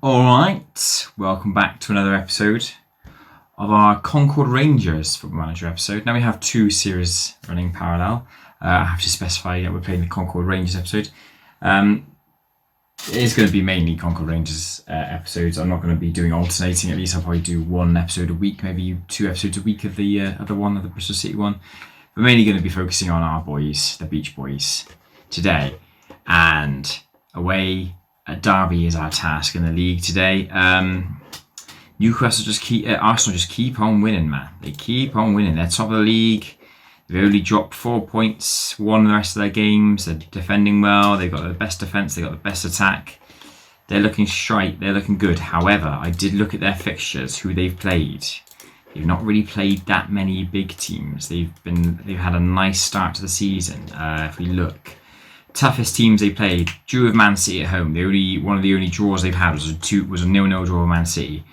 Alright, welcome back to another episode of our Concord Rangers Football Manager episode. Now we have two series running parallel. I have to specify that we're playing the Concord Rangers episode. It is going to be mainly Concord Rangers episodes. I'm not going to be doing alternating. At least I'll probably do one episode a week, maybe 2 episodes a week of the Bristol City one. We're mainly going to be focusing on our boys, the Beach Boys, today. And away at Derby is our task in the league today. Newcastle Arsenal just keep on winning, man. They keep on winning. They're top of the league. They've only dropped 4 points, won the rest of their games. They're defending well. They've got the best defence. They've got the best attack. They're looking straight. They're looking good. However, I did look at their fixtures, who they've played. They've not really played that many big teams. They've had a nice start to the season. If we look, toughest teams they played: drew with Man City at home. One of the only draws they've had was a 0-0 draw with Man City.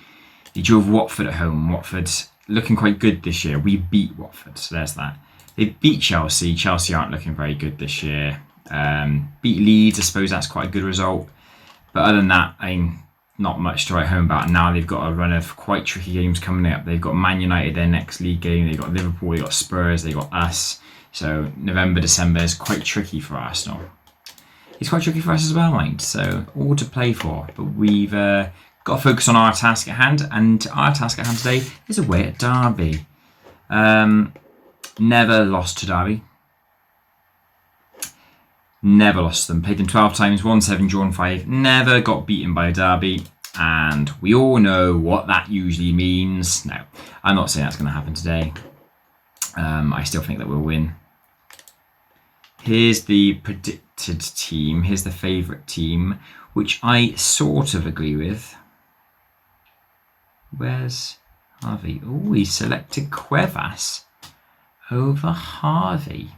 They drew with Watford at home. Watford looking quite good this year. We beat Watford, so there's that. They beat Chelsea. Chelsea aren't looking very good this year. Beat Leeds, I suppose that's quite a good result. But other than that, not much to write home about. Now they've got a run of quite tricky games coming up. They've got Man United, their next league game. They've got Liverpool, they've got Spurs, they've got us. So November, December is quite tricky for Arsenal. It's quite tricky for us as well, mind. So all to play for. But we've got to focus on our task at hand. And our task at hand today is away at Derby. Never lost to Derby. Never lost to them. Played them 12 times, won 7, drawn 5. Never got beaten by Derby. And we all know what that usually means. No, I'm not saying that's going to happen today. I still think that we'll win. Here's the predicted team. Here's the favourite team, which I sort of agree with. Where's Harvey? Oh, he selected Cuevas over Harvey.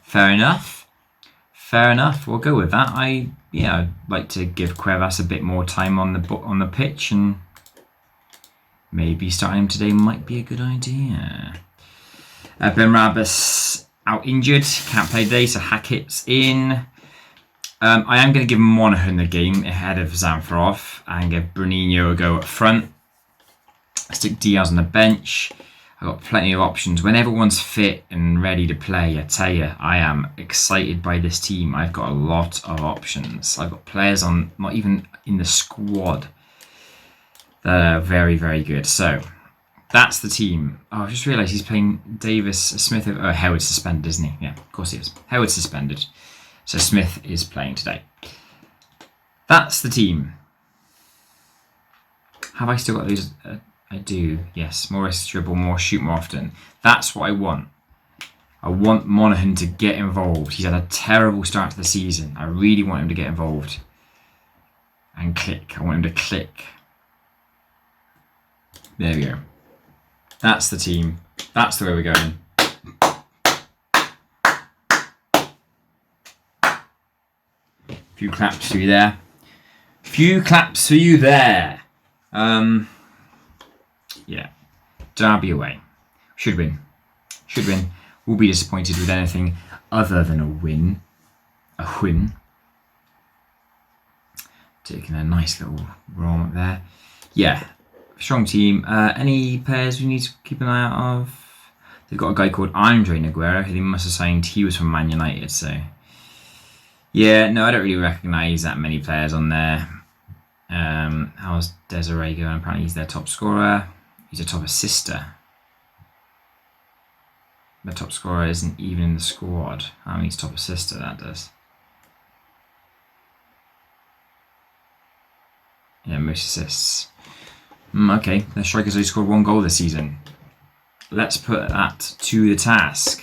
Fair enough. We'll go with that. I'd like to give Cuevas a bit more time on the pitch, and maybe starting him today might be a good idea. Ben Rabas out injured, can't play today, so Hackett's in. I am going to give Monaghan the game ahead of Zamfarov and give Bruninho a go at front. Stick Diaz on the bench. I've got plenty of options. When everyone's fit and ready to play, I tell you, I am excited by this team. I've got a lot of options. I've got players on, not even in the squad, that are very, very good. So that's the team. Oh, I just realised he's playing Smith. Oh, Howard's suspended, isn't he? Yeah, of course he is. Howard's suspended. So Smith is playing today. That's the team. Have I still got those? I do, yes. More risk dribble, more shoot more often. That's what I want. I want Monaghan to get involved. He's had a terrible start to the season. I really want him to get involved. And click. I want him to click. There we go. That's the team. That's the way we're going. Few claps for you there. Few claps for you there. Yeah. Derby away. Should win. We'll be disappointed with anything other than a win. A win. Taking a nice little roll up there. Yeah. Strong team. Any players we need to keep an eye out of? They've got a guy called Andre Noguera who they must have signed. He was from Man United, so yeah, no, I don't really recognise that many players on there. How's Desiree going? Apparently he's their top scorer. He's a top assister. The top scorer isn't even in the squad. How many top assister that does? Yeah, most assists. Okay, the strikers only scored 1 goal this season. Let's put that to the task.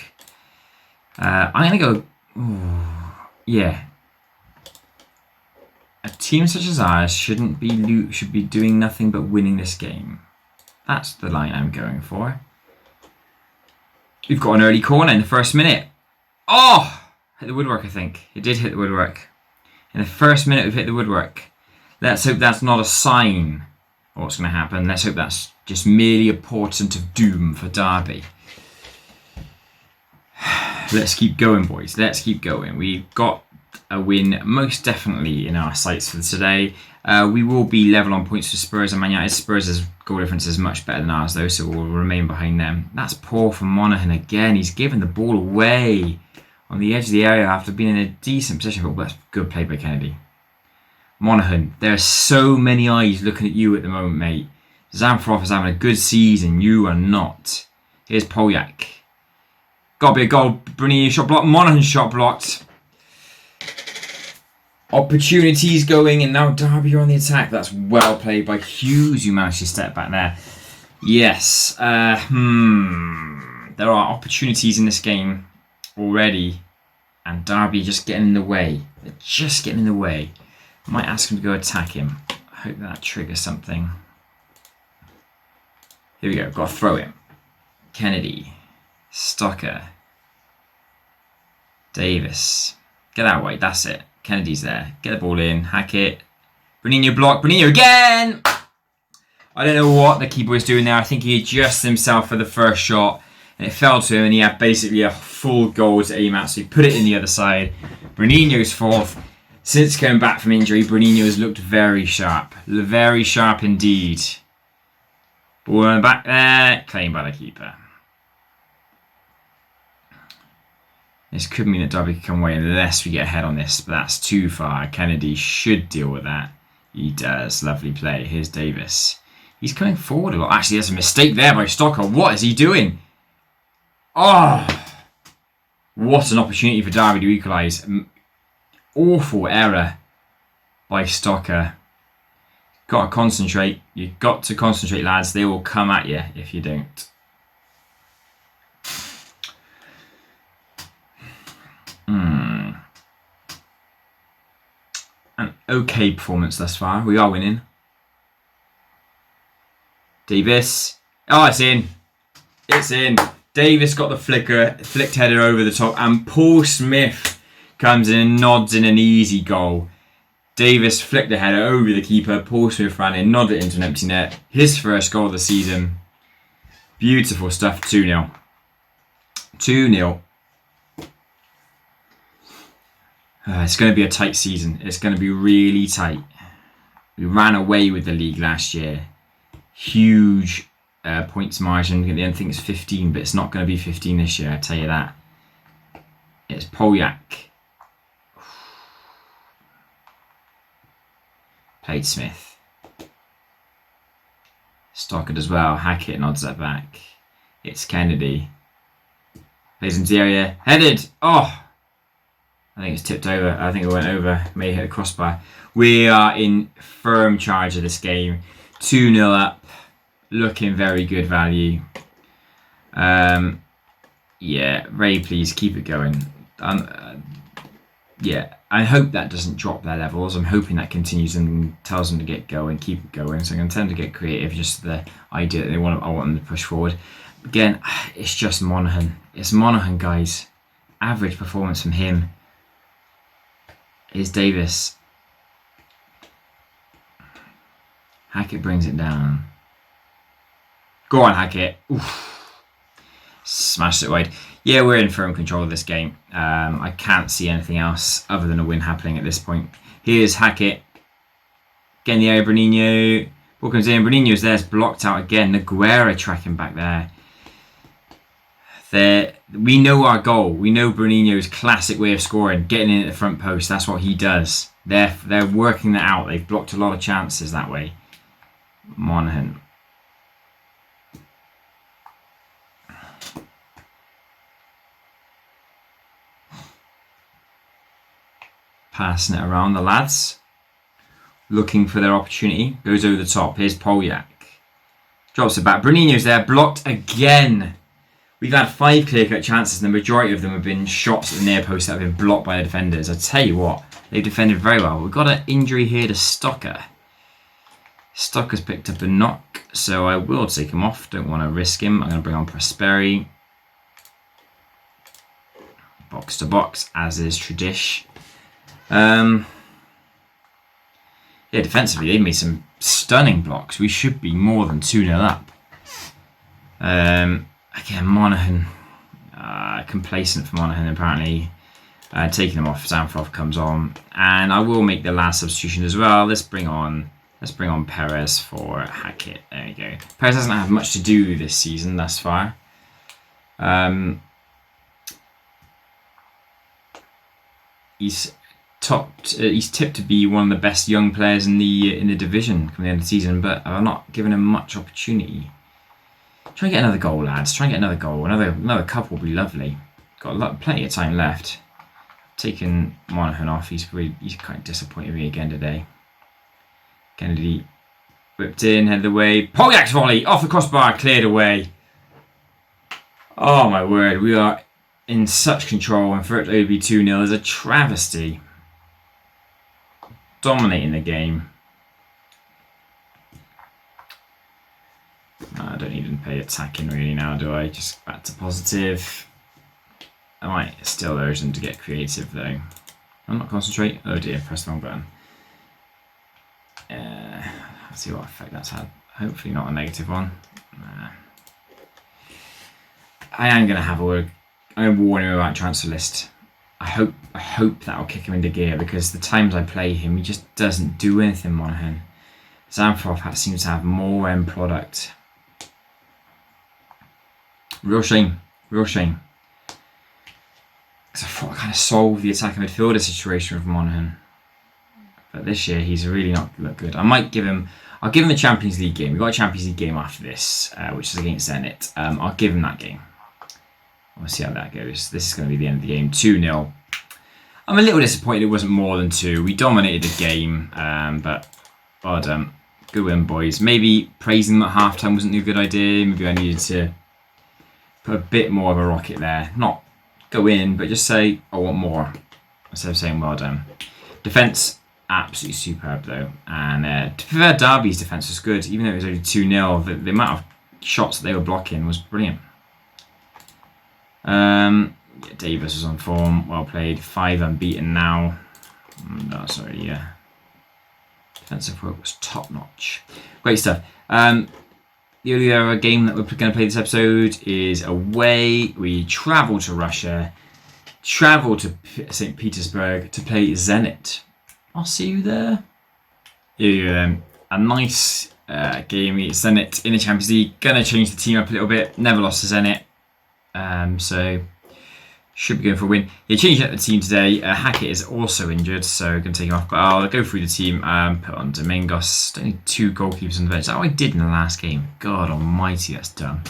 I'm going to go... Yeah. A team such as ours should be doing nothing but winning this game. That's the line I'm going for. We've got an early corner in the first minute. Oh! Hit the woodwork, I think. It did hit the woodwork. In the first minute, we've hit the woodwork. Let's hope that's not a sign of what's going to happen. Let's hope that's just merely a portent of doom for Derby. Let's keep going, boys. Let's keep going. We've got a win most definitely in our sights for today. We will be level on points for Spurs and Man United. Spurs' goal difference is much better than ours though, so we'll remain behind them. That's poor from Monaghan again. He's given the ball away on the edge of the area after being in a decent position, but that's good play by Kennedy. Monaghan, there are so many eyes looking at you at the moment, mate. Zamfroth is having a good season, you are not. Here's Polyak. Gotta be a goal. Brunini shot blocked. Monaghan shot blocked. Opportunities going, and now Derby are on the attack. That's well played by Hughes, who managed to step back there. Yes. There are opportunities in this game already, and Derby just getting in the way. They're just getting in the way. I might ask him to go attack him. I hope that triggers something. Here we go. Got to throw him. Kennedy. Stocker. Davis. Get that way. That's it. Kennedy's there. Get the ball in. Hackett. Bruninho block. Bruninho again! I don't know what the keeper was doing there. I think he adjusted himself for the first shot. And it fell to him. And he had basically a full goal to aim at. So he put it in the other side. Bruninho's fourth. Since coming back from injury, Bruninho has looked very sharp. Very sharp indeed. Ball on the back there. Claimed by the keeper. This could mean that Derby can come away unless we get ahead on this, but that's too far. Kennedy should deal with that. He does. Lovely play. Here's Davis. He's coming forward a lot. Actually, there's a mistake there by Stocker. What is he doing? Oh! What an opportunity for Derby to equalise. Awful error by Stocker. Got to concentrate. You've got to concentrate, lads. They will come at you if you don't. An okay performance thus far. We are winning. Davis. Oh, it's in. It's in. Davis got the flicked header over the top, and Paul Smith comes in and nods in an easy goal. Davis flicked the header over the keeper. Paul Smith ran in, nodded it into an empty net. His first goal of the season. Beautiful stuff. 2-0. 2-0. It's going to be a tight season. It's going to be really tight. We ran away with the league last year. Huge points margin. At the end, I think it's 15, but it's not going to be 15 this year, I tell you that. It's Polyak. Played Smith. Stockard as well. Hackett nods that back. It's Kennedy. Plays into the area. Headed. Oh! I think it's tipped over. I think it went over. May hit a crossbar. We are in firm charge of this game. 2-0 up. Looking very good value. Yeah, very pleased. Keep it going. Yeah, I hope that doesn't drop their levels. I'm hoping that continues and tells them to get going, keep it going. So I'm going to tend to get creative. Just the idea that I want them to push forward. Again, it's just Monaghan. It's Monaghan, guys. Average performance from him. Here's Davis. Hackett brings it down. Go on, Hackett. Oof. Smashed it wide. Yeah, we're in firm control of this game. I can't see anything else other than a win happening at this point. Here's Hackett. Getting the area, Bruninho. Ball comes in. Bruninho's there. It's blocked out again. Nogueira tracking back there. We know our goal. We know Bruninho's classic way of scoring, getting in at the front post. That's what he does. They're working that out. They've blocked a lot of chances that way. Monaghan. Passing it around the lads. Looking for their opportunity. Goes over the top. Here's Polyak. Drops it back. Bruninho's there. Blocked again. We've had 5 clear-cut chances, and the majority of them have been shots at the near post that have been blocked by the defenders. I tell you what, they've defended very well. We've got an injury here to Stocker. Stocker's picked up a knock, so I will take him off. Don't want to risk him. I'm going to bring on Prosperi. Box to box, as is tradition. Yeah, defensively, they've made some stunning blocks. We should be more than 2-0 up. Again, Monaghan. Complacent for Monaghan, apparently. Taking him off, Zamfrov comes on, and I will make the last substitution as well. Let's bring on Perez for Hackett. There we go. Perez doesn't have much to do this season thus far. He's tipped to be one of the best young players in the division coming the end of the season, but I've not given him much opportunity. Try and get another goal, lads. Try and get another goal. Another couple would be lovely. Got plenty of time left. Taking Monaghan off. He's kind of disappointed me again today. Kennedy whipped in, headed away. Pogliak's volley off the crossbar, cleared away. Oh my word, we are in such control, and for it to only be 2-0 is a travesty. Dominating the game. I don't even pay attacking really now, do I? Just back to positive. I might still urge them to get creative though. I'm not concentrate. Oh dear, press the wrong button. Let's see what effect that's had. Hopefully not a negative one. Nah. I am gonna have a word. I'm gonna warn him about transfer list. I hope that'll kick him into gear, because the times I play him, he just doesn't do anything. Monaghan. Zamfrov seems to have more end product. Real shame. Real shame. Because I thought I kind of solved the attacking midfielder situation with Monaghan. But this year he's really not looked good. I'll give him the Champions League game. We've got a Champions League game after this, which is against Zenit. I'll give him that game. We'll see how that goes. This is going to be the end of the game. 2-0. I'm a little disappointed it wasn't more than 2. We dominated the game, but well done. Good win, boys. Maybe praising them at halftime wasn't a good idea. Maybe I needed to put a bit more of a rocket there. Not go in, but just say, I want more, instead of saying well done. Defence, absolutely superb though. And to be fair, Derby's defence was good. Even though it was only 2-0, the amount of shots that they were blocking was brilliant. Davis was on form, well played. 5 unbeaten now. No, sorry, yeah. Defensive work was top notch. Great stuff. The only other game that we're going to play this episode is away. We travel to Russia, travel to St. Petersburg to play Zenit. I'll see you there. Here you go then. A nice game. It's Zenit in the Champions League. Going to change the team up a little bit. Never lost to Zenit. So should be going for a win. Yeah, changing up the team today. Hackett is also injured, so going to take him off. But I'll go through the team. Put on Domingos. Only 2 goalkeepers on the bench. That's what I did in the last game. God almighty, that's done.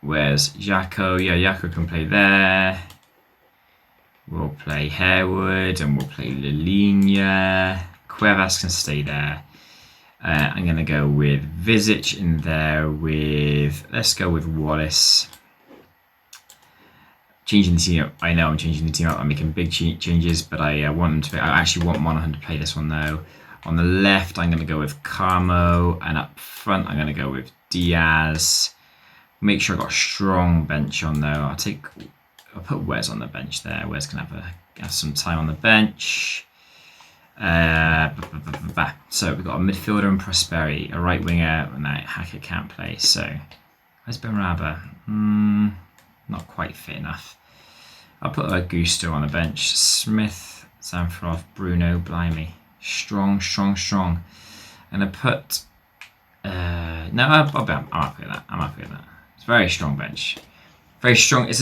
Where's Jaco? Yeah, Jaco can play there. We'll play Harewood and we'll play Lilinia. Cuevas can stay there. I'm going to go with Visic in there with... Let's go with Wallace. Changing the team up. I know I'm changing the team up. I'm making big changes, but I want them to... I actually want Monaghan to play this one though. On the left, I'm going to go with Carmo. And up front, I'm going to go with Diaz. Make sure I've got a strong bench on though. I'll put Wes on the bench there. Wes can have some time on the bench. So we've got a midfielder and Prosperi, a right winger, and that Hackett can't play. So where's Benraba? Not quite fit enough. I'll put Augusto on the bench. Smith, Zamfrov, Bruno, blimey. Strong. I'm gonna put no, I'm happy with that. It's a very strong bench. Very strong. That's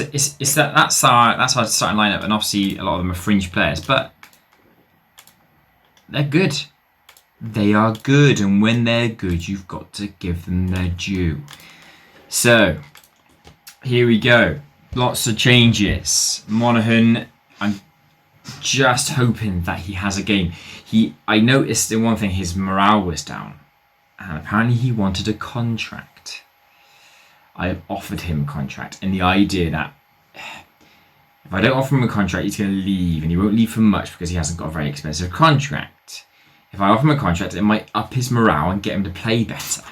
our starting lineup, and obviously a lot of them are fringe players, but they're good. They are good, and when they're good, you've got to give them their due. So here we go. Lots of changes. Monaghan, I'm just hoping that he has a game. I noticed in one thing his morale was down, and apparently he wanted a contract. I offered him a contract, and the idea that if I don't offer him a contract, he's going to leave, and he won't leave for much because he hasn't got a very expensive contract. If I offer him a contract, it might up his morale and get him to play better.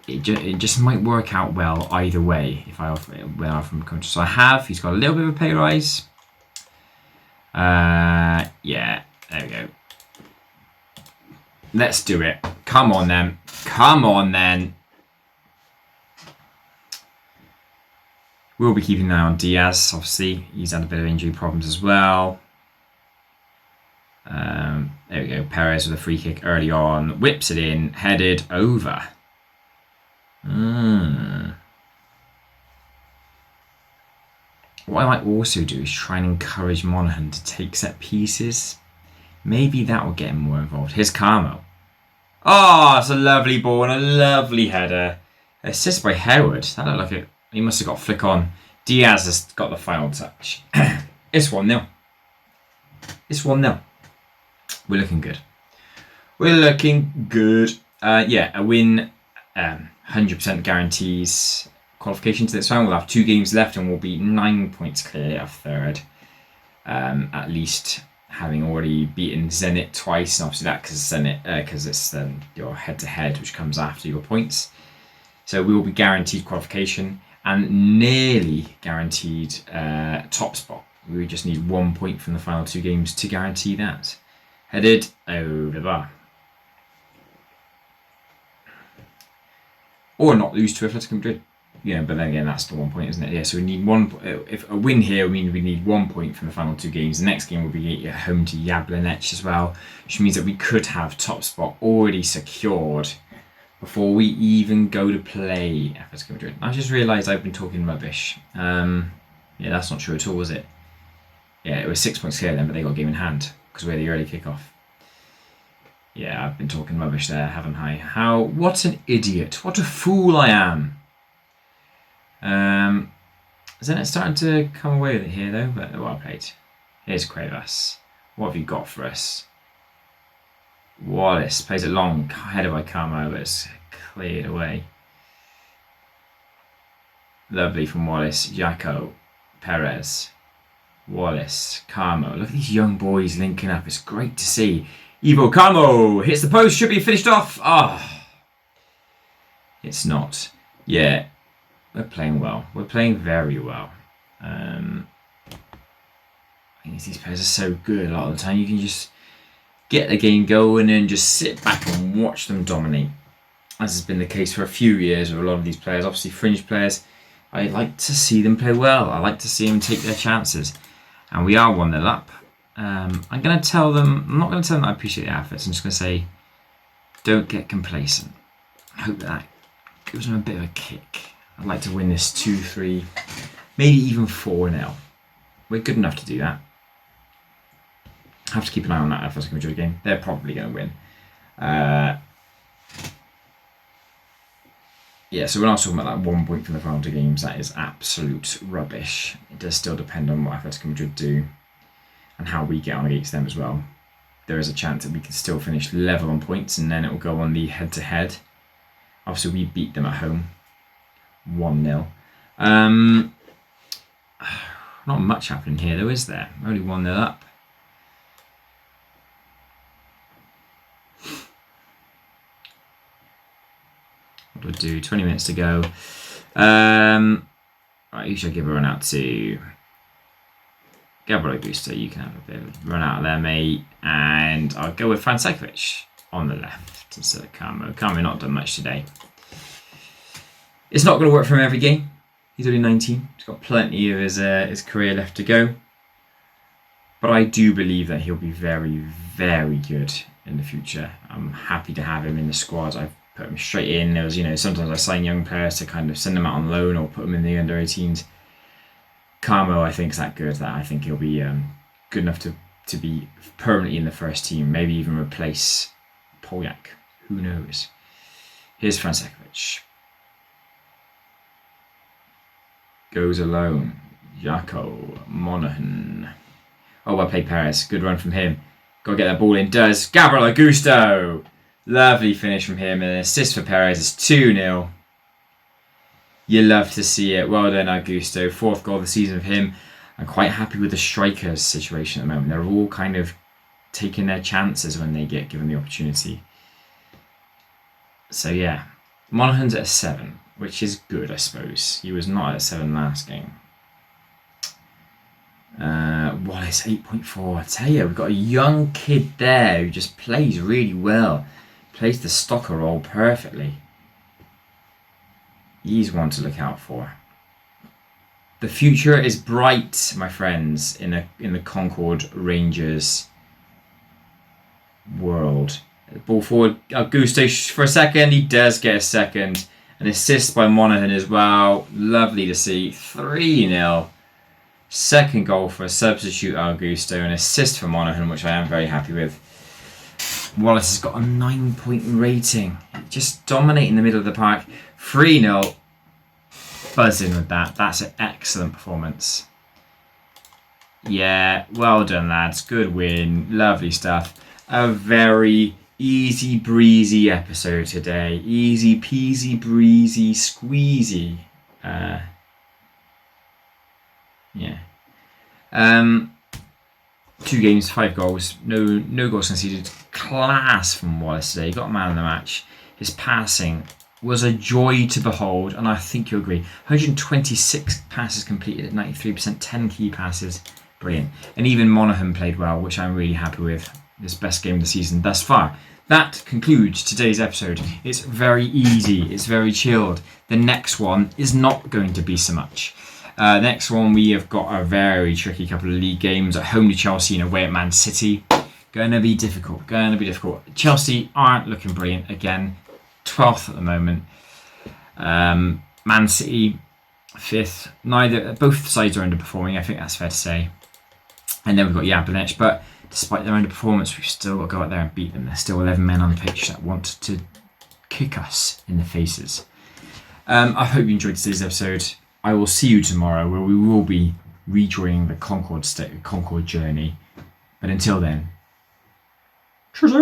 It just might work out well either way if I offer him a contract. So he's got a little bit of a pay rise. Yeah, there we go. Let's do it. Come on then. We'll be keeping an eye on Diaz, obviously. He's had a bit of injury problems as well. There we go. Perez with a free kick early on. Whips it in. Headed over. What I might also do is try and encourage Monaghan to take set pieces. Maybe that will get him more involved. Here's Carmo. Oh, it's a lovely ball and a lovely header. Assist by Howard. That looked like it. He must have got flick on. Diaz has got the final touch. It's 1-0. It's 1-0. We're looking good. We're looking good. A win 100% guarantees qualification to this round. We'll have 2 games left and we'll be 9 points clear of third. At least having already beaten Zenit twice. And obviously that because it's your head-to-head which comes after your points. So we will be guaranteed qualification and nearly guaranteed top spot. We just need 1 point from the final 2 games to guarantee that. Headed over the bar. Or not lose to Atletico Madrid. Yeah, but then again, that's the 1 point, isn't it? Yeah, so we need if a win here, we need 1 point from the final 2 games. The next game will be at home to Jablonec as well, which means that we could have top spot already secured before we even go to play Atletico Madrid. I just realised I've been talking rubbish. Yeah, that's not true at all, was it? Yeah, it was 6 points clear then, but they got a game in hand because we had the early kickoff. Yeah, I've been talking rubbish there, haven't I? What an idiot. What a fool I am. Isn't it starting to come away with it here though? But well played. Here's Cuevas. What have you got for us? Wallace plays it long, headed by Carmo, but it's cleared away. Lovely from Wallace. Jaco. Perez. Wallace. Carmo. Look at these young boys linking up. It's great to see. Ivo Carmo hits the post, should be finished off. It's not. Yeah, we're playing well. We're playing very well. I think these players are so good a lot of the time. You can just get the game going and just sit back and watch them dominate. As has been the case for a few years with a lot of these players. Obviously, fringe players, I like to see them play well. I like to see them take their chances. And we are 1-0 up. I'm going to tell them, I'm not going to tell them I appreciate the efforts. I'm just going to say, don't get complacent. I hope that gives them a bit of a kick. I'd like to win this 2-3, maybe even 4-0. We're good enough to do that. I have to keep an eye on that Atletico Madrid game. They're probably going to win. Yeah, so we're not talking about that 1 point from the final 2 games. That is absolute rubbish. It does still depend on what Atletico Madrid do and how we get on against them as well. There is a chance that we can still finish level on points and then it will go on the head-to-head. Obviously, we beat them at home. 1-0. Not much happening here though, is there? Only 1-0 up. What do I do? 20 minutes to go. Right, who should I give a run out to? Gabriel Augusto, you can have a bit of a run out of there, mate. And I'll go with Francekovic on the left instead of Carmo. Carmo not done much today. It's not going to work for him every game. He's only 19. He's got plenty of his career left to go. But I do believe that he'll be very, very good in the future. I'm happy to have him in the squad. I've put him straight in. There was, sometimes I sign young players to kind of send them out on loan or put them in the under-18s. Carmo, I think, is that good that I think he'll be good enough to be permanently in the first team. Maybe even replace Polyak. Who knows? Here's Francekovic. Goes alone. Jaco. Monaghan. Oh, well played, Perez. Good run from him. Got to get that ball in. Does. Gabriel Augusto. Lovely finish from him. And an assist for Perez. It's 2-0. You love to see it. Well done, Augusto. 4th goal of the season for him. I'm quite happy with the strikers situation at the moment. They're all kind of taking their chances when they get given the opportunity. So yeah, Monaghan's at a 7, which is good, I suppose. He was not at a 7 last game. Wallace 8.4. I tell you, we've got a young kid there who just plays really well. Plays the stopper role perfectly. He's one to look out for. The future is bright, my friends, in the Concord Rangers world. Ball forward, Augusto for a second. He does get a second. An assist by Monaghan as well. Lovely to see. 3-0. Second goal for a substitute Augusto. An assist for Monaghan, which I am very happy with. Wallace has got a 9-point rating. Just dominating the middle of the park. 3-0. Buzzing with that. That's an excellent performance. Yeah, well done, lads. Good win. Lovely stuff. A very easy breezy episode today. Easy peasy breezy squeezy. Yeah. 2 games, 5 goals. No goals conceded. Class from Wallace today. He got a man of the match. His passing was a joy to behold, and I think you'll agree. 126 passes completed at 93%, 10 key passes. Brilliant. And even Monaghan played well, which I'm really happy with. His best game of the season thus far. That concludes today's episode. It's very easy. It's very chilled. The next one is not going to be so much. Next one, we have got a very tricky couple of league games at home to Chelsea and away at Man City. Going to be difficult. Chelsea aren't looking brilliant again. 12th at the moment. Man City 5th. Both sides are underperforming. I think that's fair to say. And then we've got Jablonec, but despite their underperformance, we've still got to go out there and beat them. There's still 11 men on the pitch that want to kick us in the faces. I hope you enjoyed today's episode. I will see you tomorrow, where we will be rejoining the Concord journey. But until then, cheers.